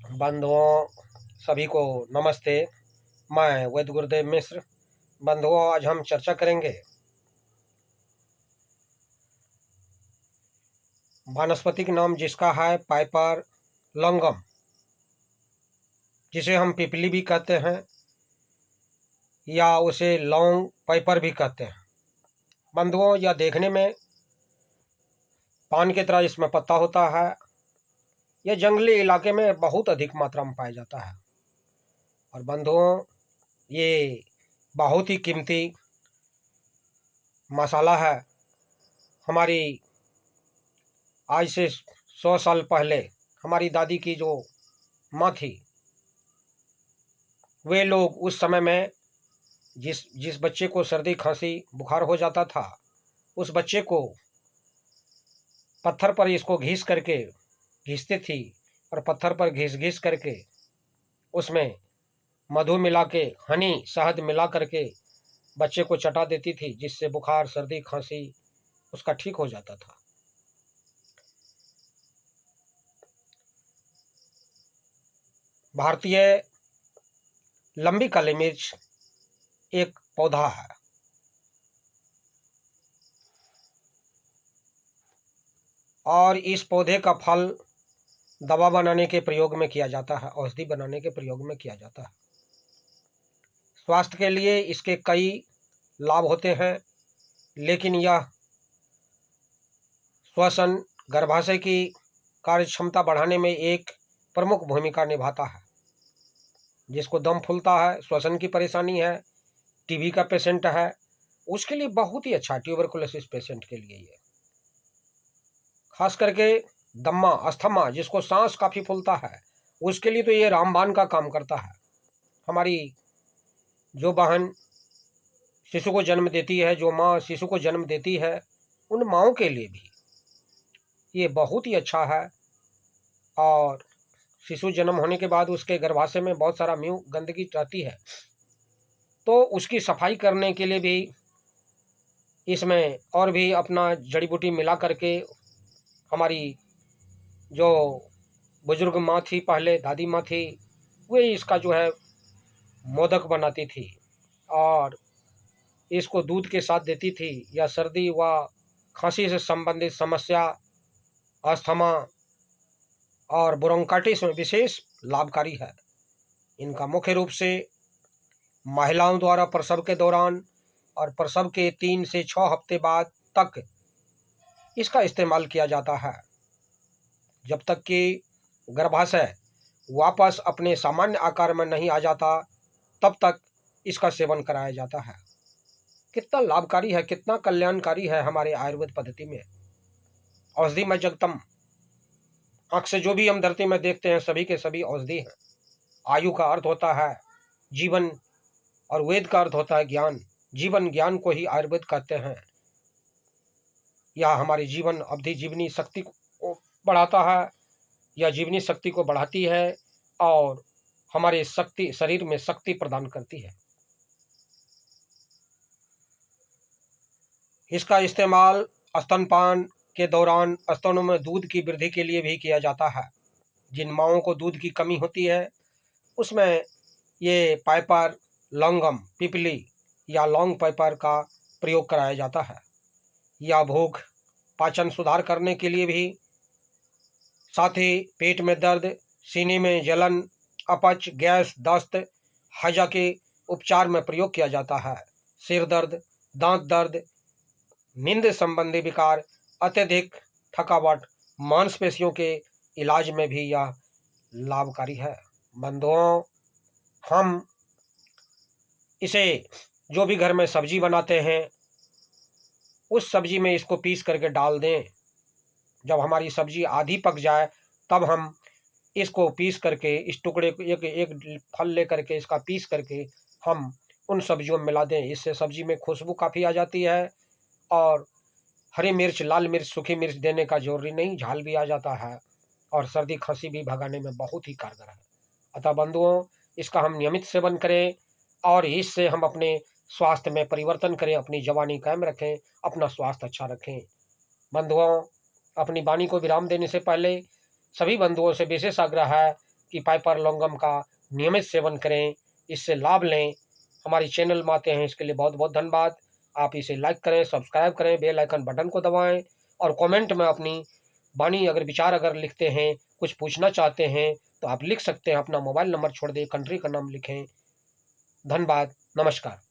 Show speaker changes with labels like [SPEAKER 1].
[SPEAKER 1] बंधुओं सभी को नमस्ते। मैं वैद्य गुरुदेव मिश्र। बंधुओं, आज हम चर्चा करेंगे वानस्पतिक नाम जिसका है पाइपर लॉन्गम, जिसे हम पिपली भी कहते हैं या उसे लौंग पाइपर भी कहते हैं। बंधुओं, यह देखने में पान की तरह इसमें पत्ता होता है। यह जंगली इलाके में बहुत अधिक मात्रा में पाया जाता है। और बंधुओं, ये बहुत ही कीमती मसाला है। हमारी आज से 100 साल पहले हमारी दादी की जो माँ थी, वे लोग उस समय में जिस बच्चे को सर्दी खांसी बुखार हो जाता था, उस बच्चे को पत्थर पर इसको घिसते थी और पत्थर पर घिस करके उसमें मधु मिला के, हनी शहद मिला करके बच्चे को चटा देती थी, जिससे बुखार सर्दी खांसी उसका ठीक हो जाता था। भारतीय लंबी काली मिर्च एक पौधा है और इस पौधे का फल दवा बनाने के प्रयोग में किया जाता है, औषधि बनाने के प्रयोग में किया जाता है। स्वास्थ्य के लिए इसके कई लाभ होते हैं, लेकिन यह श्वसन गर्भाशय की कार्य क्षमता बढ़ाने में एक प्रमुख भूमिका निभाता है। जिसको दम फूलता है, श्वसन की परेशानी है, टीबी का पेशेंट है, उसके लिए बहुत ही अच्छा, ट्यूबरकुलोसिस पेशेंट के लिए ये खास करके दम्मा अस्थमा, जिसको सांस काफ़ी फूलता है, उसके लिए तो ये रामबाण का काम करता है। हमारी जो बहन शिशु को जन्म देती है, जो माँ शिशु को जन्म देती है, उन माँओं के लिए भी ये बहुत ही अच्छा है। और शिशु जन्म होने के बाद उसके गर्भाशय में बहुत सारा गंदगी रहती है, तो उसकी सफाई करने के लिए भी इसमें और भी अपना जड़ी बूटी मिला करके हमारी जो बुजुर्ग माँ थी, पहले दादी माँ थी, वे इसका जो है मोदक बनाती थी और इसको दूध के साथ देती थी। या सर्दी व खांसी से संबंधित समस्या, अस्थमा और ब्रोंकाइटिस में विशेष लाभकारी है। इनका मुख्य रूप से महिलाओं द्वारा प्रसव के दौरान और प्रसव के 3 से 6 हफ्ते बाद तक इसका इस्तेमाल किया जाता है, जब तक कि गर्भाशय वापस अपने सामान्य आकार में नहीं आ जाता, तब तक इसका सेवन कराया जाता है। कितना लाभकारी है, कितना कल्याणकारी है हमारे आयुर्वेद पद्धति में। औषधि में जगतम, आँख से जो भी हम धरती में देखते हैं, सभी के सभी औषधि हैं। आयु का अर्थ होता है जीवन और वेद का अर्थ होता है ज्ञान। जीवन ज्ञान को ही आयुर्वेद कहते हैं। यह हमारी जीवन अवधि, जीवनी शक्ति को बढ़ाता है, यह जीवनी शक्ति को बढ़ाती है और हमारे शरीर में शक्ति प्रदान करती है। इसका इस्तेमाल स्तनपान के दौरान स्तनों में दूध की वृद्धि के लिए भी किया जाता है। जिन माँओं को दूध की कमी होती है, उसमें ये पाइपर लॉन्गम, पिपली या लौंग पाइपर का प्रयोग कराया जाता है। या भूख पाचन सुधार करने के लिए भी, साथ ही पेट में दर्द, सीने में जलन, अपच, गैस, दस्त, हैजा के उपचार में प्रयोग किया जाता है। सिर दर्द, दांत दर्द, नींद संबंधी विकार, अत्यधिक थकावट, मांसपेशियों के इलाज में भी यह लाभकारी है। बंधुओं, हम इसे जो भी घर में सब्जी बनाते हैं, उस सब्जी में इसको पीस करके डाल दें। जब हमारी सब्जी आधी पक जाए, तब हम इसको पीस करके, इस टुकड़े को एक फल ले करके, इसका पीस करके हम उन सब्जियों में मिला दें। इससे सब्जी में खुशबू काफ़ी आ जाती है और हरी मिर्च, लाल मिर्च, सूखी मिर्च देने का जरूरी नहीं, झाल भी आ जाता है और सर्दी खांसी भी भगाने में बहुत ही कारगर है। अतः बंधुओं, इसका हम नियमित सेवन करें और इससे हम अपने स्वास्थ्य में परिवर्तन करें, अपनी जवानी कायम रखें, अपना स्वास्थ्य अच्छा रखें। बंधुओं, अपनी वाणी को विराम देने से पहले सभी बंधुओं से विशेष आग्रह है कि कि पाइपर लौंगम का नियमित सेवन करें, इससे लाभ लें। हमारी चैनल में आते हैं, इसके लिए बहुत बहुत धन्यवाद। आप इसे लाइक करें, सब्सक्राइब करें, बेल आइकन बटन को दबाएं और कमेंट में अपनी वाणी विचार अगर लिखते हैं, कुछ पूछना चाहते हैं तो आप लिख सकते हैं। अपना मोबाइल नंबर छोड़ दें, कंट्री का नाम लिखें। धन्यवाद, नमस्कार।